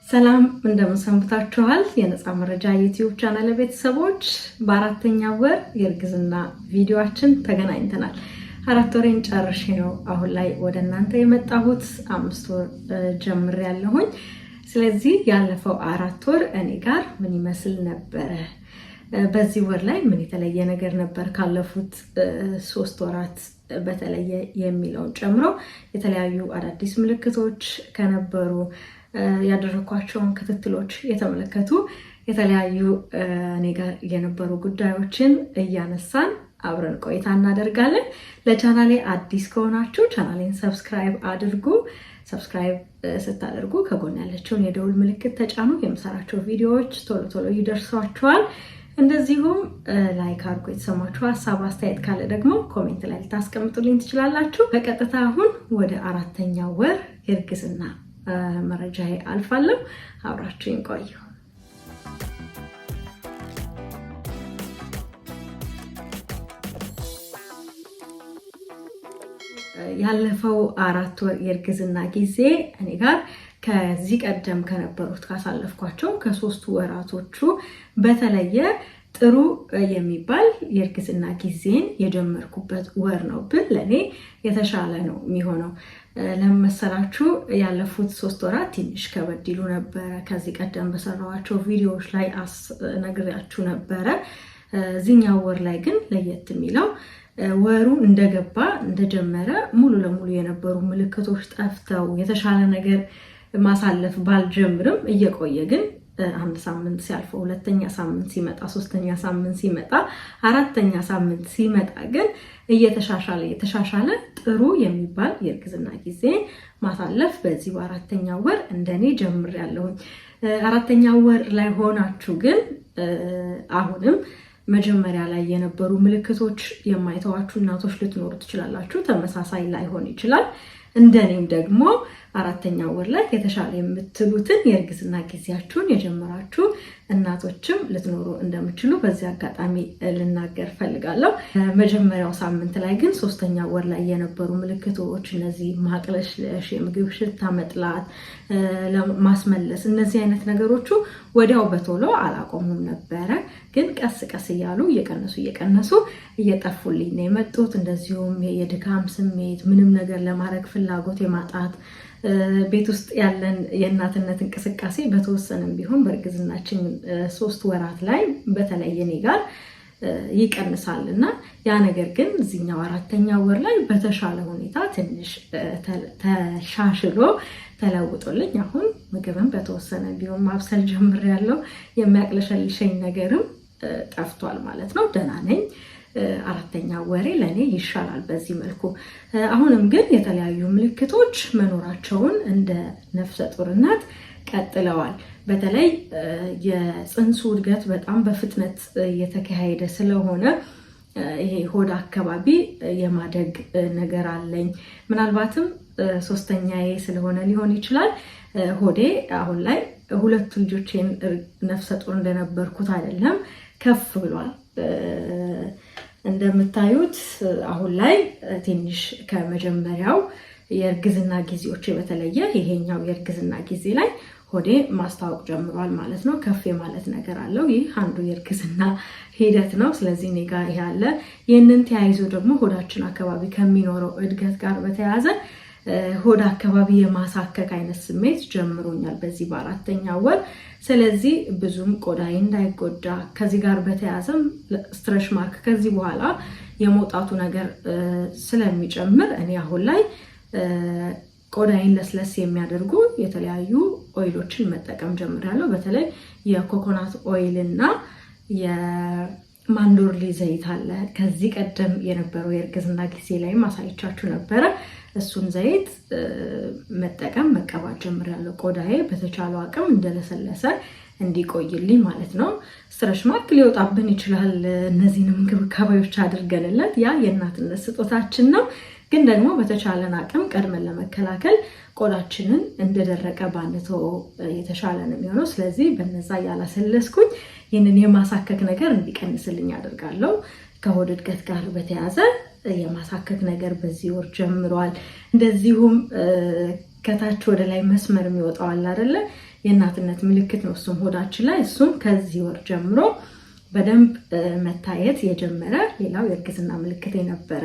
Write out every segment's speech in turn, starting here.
ሰላም እንደምን ሰንብታችኋል? የነፃ መረጃ ዩቲዩብ ቻናል ቤተሰቦች በአራተኛው ወር የእርግዝና ቪዲዮአችን ተገናኝተናል። 4 ወሬን ጨርሼ ነው አሁን ላይ ወደ እናንተ የመጣሁት። 5 ወር ጀምሬያለሁኝ። ስለዚህ ያለፈው 4 ወር እኔ ጋር ምን ይመስል ነበር? በዚህ ወር ላይ ምን የተለየ ነገር ነበር ካለፉት 3 ወራት በተለየ የሚለውን ጨምሮ የተለያዩ አዳዲስ ምልክቶች ከነበሩ ያደረኳቸውን ክትትሎች የተመለከቱ የተለያዩ እኔ ጋር የነበሩ ጉዳዮችን እያነሳን አብረን ቆይታ እናደርጋለን። ለቻናሌ አዲስ ከሆናችሁ ቻናሌን ሰብስክራይብ አድርጉ። ሰብስክራይብ ስታደርጉ ከጎን ያለችውን የደውል ምልክት ተጫኑ። የምሰራቸው ቪዲዮዎች ቶሎ ቶሎ ይደርሷችኋል። እንደዚሁም ላይክ አድርጉ። የተሰማችሁ ሀሳብ አስተያየት ካለ ደግሞ ኮሜንት ላይ ልታስቀምጡልኝ ትችላላችሁ። በቀጥታ አሁን ወደ አራተኛው ወር የእርግዝና መረጃዬ አልፋለሁ። አብራችሁኝ ቆዩ። ያለፈው 4 ወር የእርግዝና ጊዜ እኔ ጋር ከዚህ ቀደም ከነበሩት ካሳለፍኳቸው ከ3 ወራቶቹ በተለየ ጥሩ የሚባል የእርግዝና ጊዜን የጀመርኩበት ወር ነው ብል ለኔ የተሻለ ነው የሚሆነው። ለመሰላችሁ ያለፉት 3 ወራት ትንሽ ከበድ ይሉ ነበረ። ከዚህ ቀደም በሰራኋቸው ቪዲዮዎች ላይ ነግሬያችሁ ነበረ። እዚህኛው ወር ላይ ግን ለየት የሚለው ወሩ እንደጀመረ ሙሉ ለሙሉ የነበሩ ምልክቶች ጠፍተው የተሻለ ነገር ማሳለፍ ባልጀምርም እየቆየ ግን 1 ሳምንት ሲያልፈው 2ኛ ሳምንት ሲመጣ 3ኛ ሳምንት ሲመጣ 4ኛ ሳምንት ሲመጣ ግን እየተሻሻለ ጥሩ የሚባል የእርግዝና ጊዜ ማሳለፍ በዚህ በአራተኛው ወር እንደኔ ጀምሬያለሁ። 4ኛው ወር ላይ ሆናችሁ ግን አሁንም መጀመሪያ ላይ የነበሩ ምልክቶች የማይተዋችሁ እናቶች ልትኖሩ ትችላላችሁ። ተመሳሳይ ላይሆን ይችላል። እንደኔም ደግሞ 4ኛው ወር ላይ የተሻለ የምትሉትን የእርግዝና ጊዜያችሁን የጀመራችሁ እናቶችም ልትኖሩ እንደምትችሉ በዚህ አጋጣሚ ልናገር ፈልጋለሁ። መጀመሪያው ሳምንት ላይ ግን 3ኛው ወር ላይ የነበሩ ምልክቶች እነዚህ ማቅለሽለሽ፣ የምግብ ሽታ መጥላት፣ ማስመለስ እነዚህ አይነት ነገሮቹ ወዲያው በቶሎ አላቆሙም ነበረ። ግን ቀስ ቀስ እያሉ እየቀነሱ እየጠፉልኝ ነው የመጡት። እንደዚሁም የድካም ስሜት፣ ምንም ነገር ለማድረግ ፍላጎት የማጣት፣ ቤት ውስጥ ያለን የእናትነት እንቅስቃሴ በተወሰነም ቢሆን በእርግዝናችን 3 ወራት ላይ በተለይ እኔ ጋር ይቀንሳል እና ያ ነገር ግን እዚህኛው 4ኛው ወር ላይ በተሻለ ሁኔታ ትንሽ ተሻሽሎ ተለውጦልኝ አሁን ምግብን በተወሰነ ቢሆን ማብሰል ጀምሬያለሁ። የሚያቅለሸልሸኝ ነገርም ጠፍቷል ማለት ነው። ደህና ነኝ። 4ኛው ወሬ ለኔ ይሻላል በዚህ መልኩ። አሁንም ግን የተለያዩ ምልክቶች መኖራቸውን እንደ ነፍሰ ጡር እናት ቀጥለዋል። በተለይ የፅንሱ እድገት በጣም በፍጥነት እየተካሄደ ስለሆነ ይሄ ሆድ አካባቢ የማደግ ነገር አለኝ። ምናልባትም 3ኛዬ ስለሆነ ሊሆን ይችላል። ሆዴ አሁን ላይ 2 ልጆቼን ነፍሰ ጡር እንደነበርኩት አይደለም፣ ከፍ ብሏል። እንደምታዩት አሁን ላይ ትንሽ ከመጀመሪያው የእርግዝና ጊዜዎች በተለየ ይሄኛው የእርግዝና ጊዜ ላይ ሆዴ ማስታወቅ ጀምሯል ማለት ነው። ከፍ የማለት ነገር አለው። ይህ አንዱ የእርግዝና ሂደት ነው። ስለዚህ እኔ ጋር ያለ ይህንን ተያይዞ ደግሞ ሆዳችን አካባቢ ከሚኖረው እድገት ጋር በተያያዘ ሆድ አካባቢ የማሳከክ አይነት ስሜት ጀምሮኛል በዚህ በ4ኛው ወር። ስለዚህ ብዙም ቆዳዬ እንዳይጎዳ ከዚህ ጋር በተያያዘም ስትሬች ማርክ ከዚህ በኋላ የመውጣቱ ነገር ስለሚጨምር እኔ አሁን ላይ ቆዳዬን ለስለስ የሚያደርጉ የተለያዩ ኦይሎችን መጠቀም ጀምሬያለሁ። በተለይ የኮኮናት ኦይል እና የማንዶርሊ ዘይት አለ። ከዚህ ቀደም የነበረው የእርግዝና ጊዜ ላይ ማሳየቻችሁ ነበረ። እሱን ዘይት መጠቀም መቀባት ጀምሬያለሁ። ቆዳዬ በተቻለው አቅም እንደለሰለሰ እንዲቆይልኝ ማለት ነው። ስትሬች ማርክ ሊወጣብን ይችላል። እነዚህንም እንክብካቤዎች አድርገንለት ያ የእናትነት ስጦታችን ነው። ግን ደግሞ በተቻለን አቅም ቀድመን ለመከላከል ቆዳችንን እንደደረቀ ባንተው የተሻለ ነው የሚሆነው። ስለዚህ በነዛ ያላሰለስኩኝ ይህንን የማሳከክ ነገር እንዲቀንስልኝ አደርጋለሁ። ከሆድ እድገት ጋር በተያያዘ የማሳከክ ነገር በዚህ ወር ጀምሯል። እንደዚሁም ከታች ወደ ላይ መስመር የሚወጣው አለ አይደለ? የእናትነት ምልክት ነው እሱም ሆዳችን ላይ እሱም ከዚህ ወር ጀምሮ በደንብ መታየት የጀመረ ሌላው የእርግዝና ምልክት የነበረ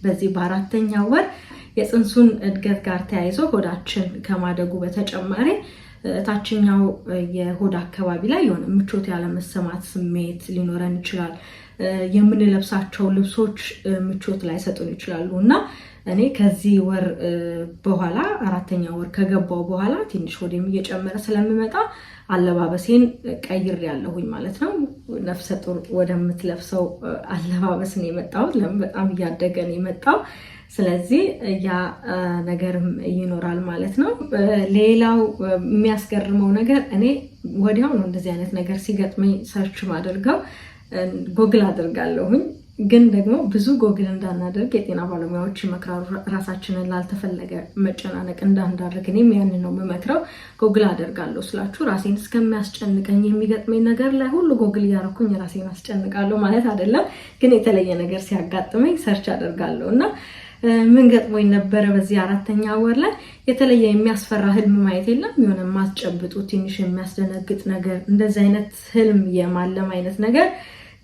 በዚህ በአራተኛው ወር የጽንሱን እድገት ጋር ተያይዞ ሆዳችን ከማደጉ በተጨማሪ ታችኛው የሆድ አካባቢ ላይ የሆነ ምቾት ያለመሰማት ስሜት ሊኖረን ይችላል። የምንለብሳቸው ልብሶች ምቾት ላይ ሰጡን ይችላሉ እና እኔ ከዚህ ወር በኋላ አራተኛው ወር ከገባው በኋላ ትንሽ ሆዴም እየጨመረ ስለሚመጣ አለባበሴን ቀይሬያለሁኝ ማለት ነው። ነፍሰ ጡር ወደምትለብሰው አለባበስ ነው የመጣሁት። ለምን በጣም እያደገ ነው የመጣው። ስለዚህ ያ ነገርም ይኖራል ማለት ነው። ሌላው የሚያስገርመው ነገር እኔ ወዲያው ነው እንደዚህ አይነት ነገር ሲገጥመኝ ሰርች ማድረገው ጎግል አድርጋለሁኝ። ግን ደግሞ ብዙ ጎግል እንዳናደርግ የጤና ባለሙያዎች ይመክራሉ። ራሳችንን ላልተፈለገ መጨናነቅ እንዳንዳርግ እኔም ያንን ነው የምመክረው። ጎግል አደርጋለሁ ስላችሁ ራሴን እስከሚያስጨንቀኝ የሚገጥመኝ ነገር ላይ ሁሉ ጎግል እያደረኩኝ ራሴን አስጨንቃለሁ ማለት አይደለም። ግን የተለየ ነገር ሲያጋጥመኝ ሰርች አደርጋለሁ እና ምን ገጥሞኝ ነበረ በዚህ አራተኛ ወር ላይ የተለየ የሚያስፈራ ህልም ማየት የለም። የሆነ ማስጨብጡ ትንሽ የሚያስደነግጥ ነገር እንደዚህ አይነት ህልም የማለም አይነት ነገር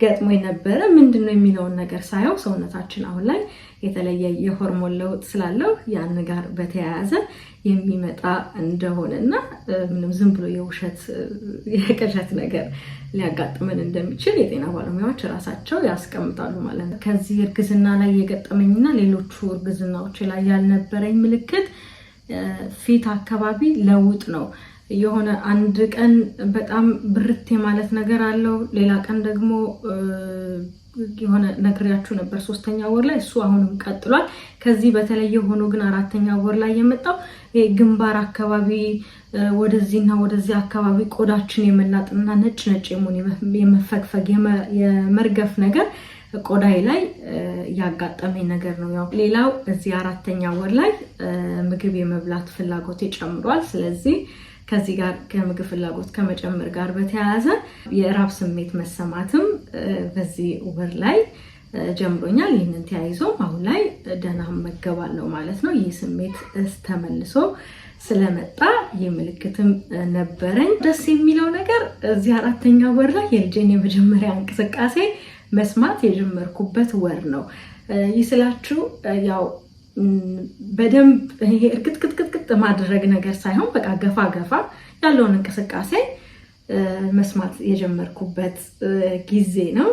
ገጥሞኝ ነበረ። ምንድነው የሚለውን ነገር ሳየው ሰውነታችን አሁን ላይ የተለየ የሆርሞን ለውጥ ስላለው ያን ጋር በተያያዘ የሚመጣ እንደሆነና ምንም ዝም ብሎ የውሸት የቅዠት ነገር ሊያጋጥመን እንደሚችል የጤና ባለሙያዎች ራሳቸው ያስቀምጣሉ ማለት ነው። ከዚህ እርግዝና ላይ የገጠመኝና ሌሎቹ እርግዝናዎች ላይ ያልነበረኝ ምልክት ፊት አካባቢ ለውጥ ነው። የሆነ አንድ ቀን በጣም ብርት ማለት ነገር አለው። ሌላ ቀን ደግሞ የሆነ ነግሬያችሁ ነበር ሶስተኛ ወር ላይ እሱ አሁንም ቀጥሏል። ከዚህ በተለየ ሆኖ ግን አራተኛ ወር ላይ የመጣው ግንባር አካባቢ ወደዚህና ወደዚህ አካባቢ ቆዳችን የመላጥና ነጭ የመፈግፈግ የመርገፍ ነገር ቆዳይ ላይ ያጋጠመኝ ነገር ነው። ያው ሌላው እዚህ አራተኛ ወር ላይ ምግብ የመብላት ፍላጎት ጨምሯል። ስለዚህ ከዚህ ጋር ከምግብ ፍላጎት ከመጨመር ጋር በተያያዘ የራብ ስሜት መሰማትም በዚህ ወር ላይ ጀምሮኛል። ይህንን ተያይዞም አሁን ላይ ደህና መገባለሁ ማለት ነው። ይህ ስሜት ተመልሶ ስለመጣ የምልክትም ነበረኝ። ደስ የሚለው ነገር እዚህ አራተኛ ወር ላይ የልጄን የመጀመሪያ እንቅስቃሴ መስማት የጀመርኩበት ወር ነው። ይስላችሁ ያው በደንብ ይሄ እርግጥቅጥቅጥ ማድረግ ነገር ሳይሆን በቃ ገፋ ገፋ ያለውን እንቅስቃሴ መስማት የጀመርኩበት ጊዜ ነው።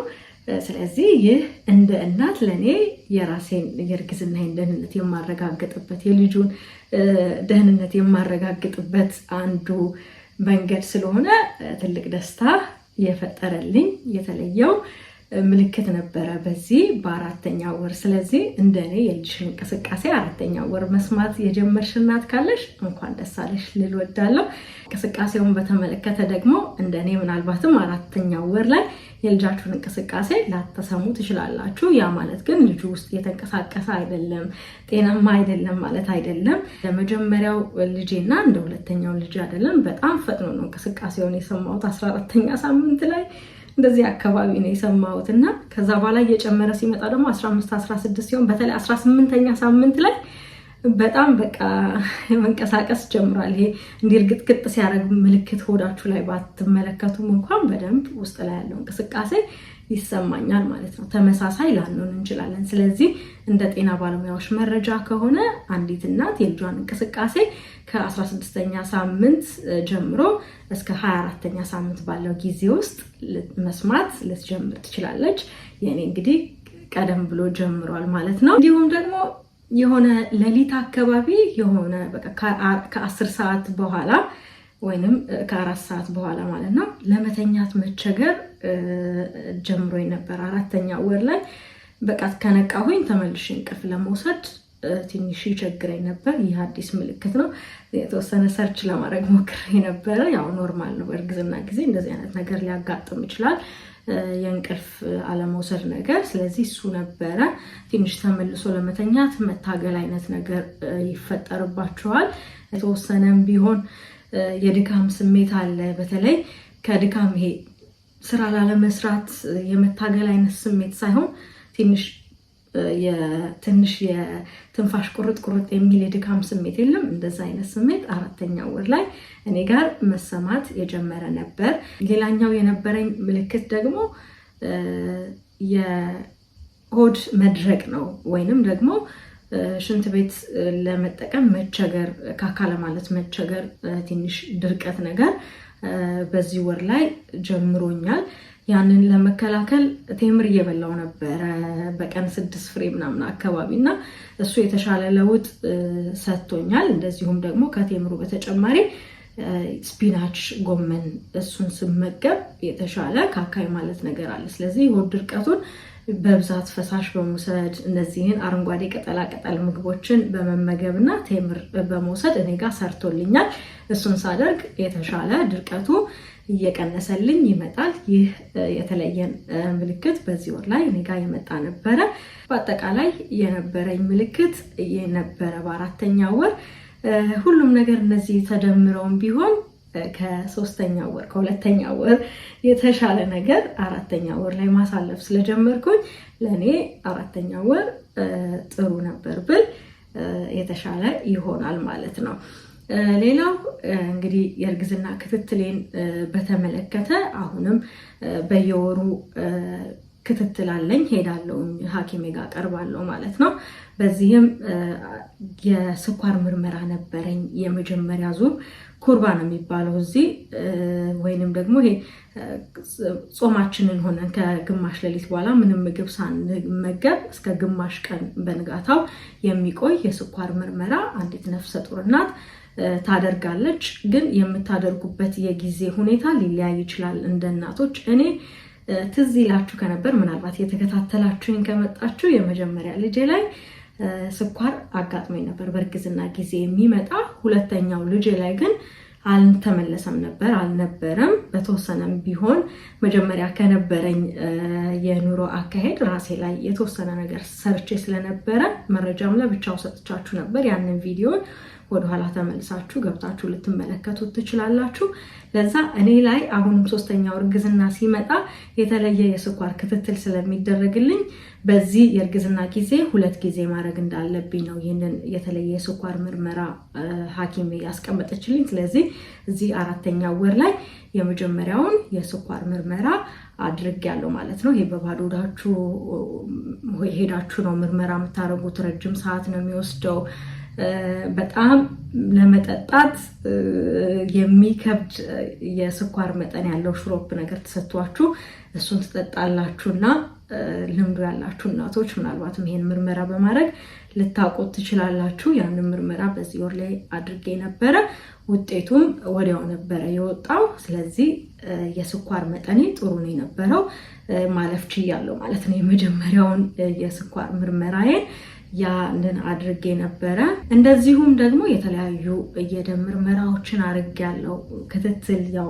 ስለዚህ ይህ እንደ እናት ለኔ የራሴን የእርግዝናዬን ደህንነት የማረጋግጥበት የልጁን ደህንነት የማረጋግጥበት አንዱ መንገድ ስለሆነ ትልቅ ደስታ የፈጠረልኝ የተለየው ምልክት ነበረ በዚህ በአራተኛ ወር። ስለዚህ እንደኔ የልጅሽን እንቅስቃሴ አራተኛ ወር መስማት የጀመርሽ እናት ካለሽ እንኳን ደስ አለሽ ልል እወዳለሁ። እንቅስቃሴውን በተመለከተ ደግሞ እንደኔ ምናልባትም አራተኛ ወር ላይ የልጃችሁን እንቅስቃሴ ላትሰሙ ትችላላችሁ። ያ ማለት ግን ልጁ ውስጥ የተንቀሳቀሰ አይደለም፣ ጤናማ አይደለም ማለት አይደለም። ለመጀመሪያው ልጄና እንደ ሁለተኛው ልጅ አይደለም። በጣም ፈጥኖ ነው እንቅስቃሴውን የሰማሁት 14ኛ ሳምንት ላይ እንደዚህ አካባቢ ነው የሰማሁት እና ከዛ በኋላ እየጨመረ ሲመጣ ደግሞ 15 16 ሲሆን በተለይ 18ኛ ሳምንት ላይ በጣም በቃ መንቀሳቀስ ጀምሯል። ይሄ እንዲርግጥግጥ ሲያደርግ ምልክት ሆዳችሁ ላይ ባትመለከቱም እንኳን በደንብ ውስጥ ላይ ያለው እንቅስቃሴ ይሰማኛል ማለት ነው። ተመሳሳይ ላንሆን እንችላለን። ስለዚህ እንደ ጤና ባለሙያዎች መረጃ ከሆነ አንዲት እናት የልጇን እንቅስቃሴ ከ16ኛ ሳምንት ጀምሮ እስከ 24ኛ ሳምንት ባለው ጊዜ ውስጥ መስማት ልትጀምር ትችላለች። የኔ እንግዲህ ቀደም ብሎ ጀምሯል ማለት ነው። እንዲሁም ደግሞ የሆነ ሌሊት አካባቢ የሆነ በቃ ከ10 ሰዓት በኋላ ወይንም ከ4 ሰዓት በኋላ ማለት ነው ለመተኛት መቸገር ጀምሮኝ ነበር። አራተኛ ወር ላይ በቃ ከነቃሁኝ ተመልሼ እንቅልፍ ለመውሰድ ትንሽ ይቸግረኝ ነበር። ይህ አዲስ ምልክት ነው። የተወሰነ ሰርች ለማድረግ ሞክሬ ነበር። ያው ኖርማል ነው፣ በእርግዝና ጊዜ እንደዚህ አይነት ነገር ሊያጋጥም ይችላል፣ የእንቅልፍ አለመውሰድ ነገር። ስለዚህ እሱ ነበረ። ትንሽ ተመልሶ ለመተኛት መታገል አይነት ነገር ይፈጠርባችኋል። የተወሰነም ቢሆን የድካም ስሜት አለ። በተለይ ከድካም ይሄ ስራ ላለመስራት የመታገል አይነት ስሜት ሳይሆን ትንሽ የትንሽ የትንፋሽ ቁርጥ የሚል የድካም ስሜት የለም። እንደዛ አይነት ስሜት 4ኛው ወር ላይ እኔ ጋር መሰማት የጀመረ ነበር። ሌላኛው የነበረኝ ምልክት ደግሞ የሆድ መድረቅ ነው፣ ወይንም ደግሞ ሽንት ቤት ለመጠቀም መቸገር፣ ካካ ለማለት መቸገር፣ ትንሽ ድርቀት ነገር በዚህ ወር ላይ ጀምሮኛል። ያንን ለመከላከል ቴምር እየበላው ነበረ በቀን 6 ፍሬ ምናምን አካባቢ እና እሱ የተሻለ ለውጥ ሰጥቶኛል። እንደዚሁም ደግሞ ከቴምሩ በተጨማሪ ስፒናች፣ ጎመን እሱን ስመገብ የተሻለ ካካይ ማለት ነገር አለ። ስለዚህ ሆድ ድርቀቱን በብዛት ፈሳሽ በመውሰድ እነዚህን አረንጓዴ ቅጠላ ቅጠል ምግቦችን በመመገብ እና ቴምር በመውሰድ እኔ ጋር ሰርቶልኛል። እሱን ሳደርግ የተሻለ ድርቀቱ እየቀነሰልኝ ይመጣል። ይህ የተለየ ምልክት በዚህ ወር ላይ እኔ ጋር የመጣ ነበረ። በአጠቃላይ የነበረኝ ምልክት የነበረ በ4ኛው ወር ሁሉም ነገር እነዚህ ተደምረውም ቢሆን ከ3ኛው ወር ከ2ኛው ወር የተሻለ ነገር 4ኛው ወር ላይ ማሳለፍ ስለጀመርኩኝ ለኔ 4ኛው ወር ጥሩ ነበር ብል የተሻለ ይሆናል ማለት ነው። ሌላው እንግዲህ የእርግዝና ክትትሌን በተመለከተ አሁንም በየወሩ ክትትል አለኝ፣ ሄዳለሁ፣ ሐኪሜ ጋር ቀርባለሁ ማለት ነው። በዚህም የስኳር ምርመራ ነበረኝ። የመጀመሪያ ዙር ኩርባ ነው የሚባለው እዚህ፣ ወይንም ደግሞ ይሄ ጾማችንን ሆነን ከግማሽ ሌሊት በኋላ ምንም ምግብ ሳንመገብ እስከ ግማሽ ቀን በንጋታው የሚቆይ የስኳር ምርመራ አንዲት ነፍሰ ጡር እናት ታደርጋለች። ግን የምታደርጉበት የጊዜ ሁኔታ ሊለያይ ይችላል እንደ እናቶች። እኔ ትዝ ይላችሁ ከነበር ምናልባት የተከታተላችሁኝ ከመጣችሁ የመጀመሪያ ልጄ ላይ ስኳር አጋጥሞኝ ነበር በእርግዝና ጊዜ የሚመጣ። ሁለተኛው ልጄ ላይ ግን አልተመለሰም ነበር፣ አልነበረም። በተወሰነም ቢሆን መጀመሪያ ከነበረኝ የኑሮ አካሄድ ራሴ ላይ የተወሰነ ነገር ሰርቼ ስለነበረ መረጃም ለብቻው ሰጥቻችሁ ነበር። ያንን ቪዲዮ ወደኋላ ተመልሳችሁ ገብታችሁ ልትመለከቱት ትችላላችሁ። ለዛ እኔ ላይ አሁንም 3ኛው እርግዝና ሲመጣ የተለየ የስኳር ክትትል ስለሚደረግልኝ በዚህ የእርግዝና ጊዜ 2 ጊዜ ማድረግ እንዳለብኝ ነው ይህንን የተለየ የስኳር ምርመራ ሐኪሜ ያስቀመጠችልኝ። ስለዚህ እዚህ 4ኛው ወር ላይ የመጀመሪያውን የስኳር ምርመራ አድርጌያለሁ ማለት ነው። ይሄ በባዶ ሆዳችሁ ሄዳችሁ ነው ምርመራ የምታደርጉት። ረጅም ሰዓት ነው የሚወስደው። በጣም ለመጠጣት የሚከብድ የስኳር መጠን ያለው ሽሮፕ ነገር ተሰጥቷችሁ እሱን ትጠጣላችሁና ልምዱ ያላችሁ እናቶች ምናልባትም ይሄን ምርመራ በማድረግ ልታውቁት ትችላላችሁ። ያንን ምርመራ በዚህ ወር ላይ አድርጌ ነበረ። ውጤቱም ወዲያው ነበረ የወጣው። ስለዚህ የስኳር መጠኔ ጥሩ ነው የነበረው፣ ማለፍ ችያለሁ ማለት ነው። የመጀመሪያውን የስኳር ምርመራዬን ያንን አድርጌ ነበረ። እንደዚሁም ደግሞ የተለያዩ የደም ምርመራዎችን አድርጌያለሁ። ክትትል ያው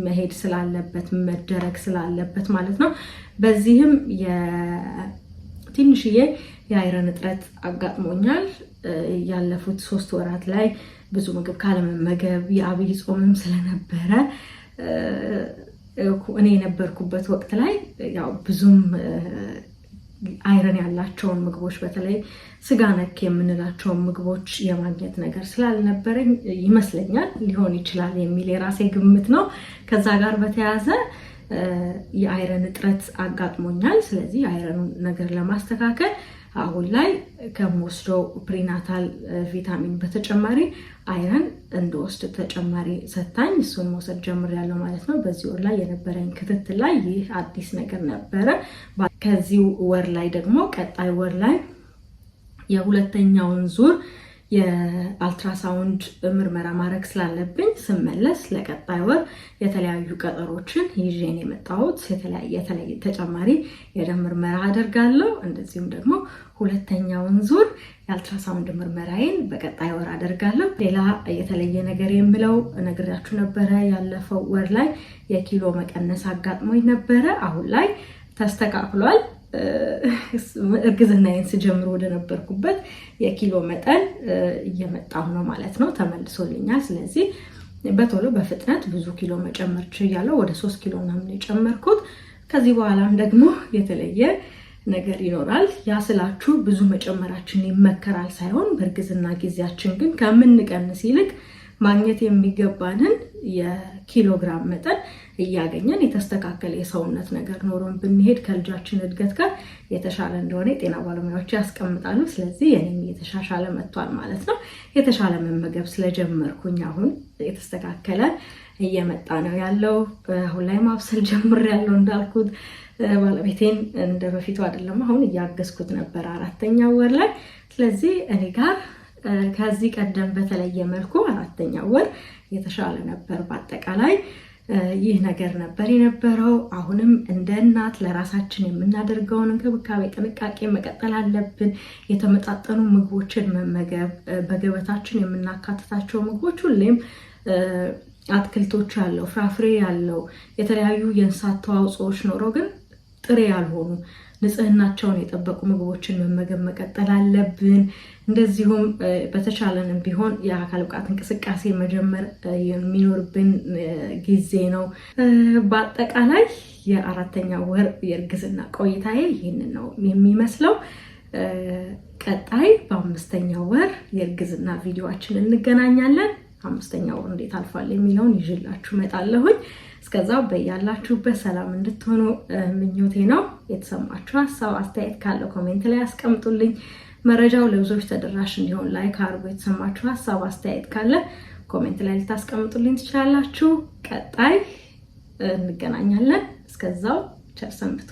መሄድ ስላለበት መደረግ ስላለበት ማለት ነው። በዚህም ትንሽዬ የአይረን እጥረት አጋጥሞኛል። ያለፉት 3 ወራት ላይ ብዙ ምግብ ካለመመገብ የአብይ ጾምም ስለነበረ እኔ የነበርኩበት ወቅት ላይ ያው ብዙም አይረን ያላቸውን ምግቦች በተለይ ስጋ ነክ የምንላቸውን ምግቦች የማግኘት ነገር ስላልነበረኝ ይመስለኛል፣ ሊሆን ይችላል የሚል የራሴ ግምት ነው። ከዛ ጋር በተያያዘ የአይረን እጥረት አጋጥሞኛል። ስለዚህ የአይረኑን ነገር ለማስተካከል አሁን ላይ ከምወስደው ፕሪናታል ቪታሚን በተጨማሪ አይረን እንደወስድ ተጨማሪ ሰታኝ እሱን መውሰድ ጀምሬያለሁ ማለት ነው። በዚህ ወር ላይ የነበረኝ ክትትል ላይ ይህ አዲስ ነገር ነበረ። ከዚህ ወር ላይ ደግሞ ቀጣይ ወር ላይ የሁለተኛውን ዙር የአልትራሳውንድ ምርመራ ማድረግ ስላለብኝ ስመለስ ለቀጣይ ወር የተለያዩ ቀጠሮችን ይዤን የመጣሁት የተለያየ ተጨማሪ የደም ምርመራ አደርጋለሁ። እንደዚሁም ደግሞ ሁለተኛውን ዙር የአልትራሳውንድ ምርመራዬን በቀጣይ ወር አደርጋለሁ። ሌላ የተለየ ነገር የምለው ነግራችሁ ነበረ። ያለፈው ወር ላይ የኪሎ መቀነስ አጋጥሞኝ ነበረ። አሁን ላይ ተስተካክሏል። እርግዝናዬን ስጀምር ወደ ነበርኩበት የኪሎ መጠን እየመጣሁ ነው ማለት ነው። ተመልሶልኛል። ስለዚህ በቶሎ በፍጥነት ብዙ ኪሎ መጨመር ችያለሁ። ወደ 3 ኪሎ ምናምን የጨመርኩት። ከዚህ በኋላም ደግሞ የተለየ ነገር ይኖራል። ያ ስላችሁ ብዙ መጨመራችን ይመከራል ሳይሆን በእርግዝና ጊዜያችን ግን ከምንቀንስ ይልቅ ማግኘት የሚገባንን የኪሎግራም መጠን እያገኘን የተስተካከለ የሰውነት ነገር ኖሮን ብንሄድ ከልጃችን እድገት ጋር የተሻለ እንደሆነ የጤና ባለሙያዎች ያስቀምጣሉ። ስለዚህ የኔም የተሻሻለ መጥቷል ማለት ነው። የተሻለ መመገብ ስለጀመርኩኝ አሁን የተስተካከለ እየመጣ ነው ያለው። አሁን ላይ ማብሰል ጀምሬያለሁ እንዳልኩት ባለቤቴን እንደ በፊቱ አይደለም አሁን እያገዝኩት ነበር 4ኛው ወር ላይ። ስለዚህ እኔ ጋር ከዚህ ቀደም በተለየ መልኩ 4ኛው ወር የተሻለ ነበር። በአጠቃላይ ይህ ነገር ነበር የነበረው። አሁንም እንደ እናት ለራሳችን የምናደርገውን እንክብካቤ ጥንቃቄ መቀጠል አለብን። የተመጣጠኑ ምግቦችን መመገብ፣ በገበታችን የምናካትታቸው ምግቦች ሁሌም አትክልቶች ያለው ፍራፍሬ ያለው የተለያዩ የእንስሳት ተዋጽኦዎች ኖሮ ግን ጥሬ ያልሆኑ ንጽህናቸውን የጠበቁ ምግቦችን መመገብ መቀጠል አለብን። እንደዚሁም በተቻለንም ቢሆን የአካል ብቃት እንቅስቃሴ መጀመር የሚኖርብን ጊዜ ነው። በአጠቃላይ የ4ኛው ወር የእርግዝና ቆይታዬ ይህንን ነው የሚመስለው። ቀጣይ በ5ኛው ወር የእርግዝና ቪዲዮአችን እንገናኛለን። 5ኛው ወር እንዴት አልፏል የሚለውን ይዤላችሁ እመጣለሁኝ። እስከዛው በያላችሁበት ሰላም እንድትሆኑ ምኞቴ ነው። የተሰማችሁ ሀሳብ አስተያየት ካለ ኮሜንት ላይ አስቀምጡልኝ። መረጃው ለብዙዎች ተደራሽ እንዲሆን ላይክ አድርጉ። የተሰማችሁ ሀሳብ አስተያየት ካለ ኮሜንት ላይ ልታስቀምጡልኝ ትችላላችሁ። ቀጣይ እንገናኛለን። እስከዛው ቸር ሰንብቱ።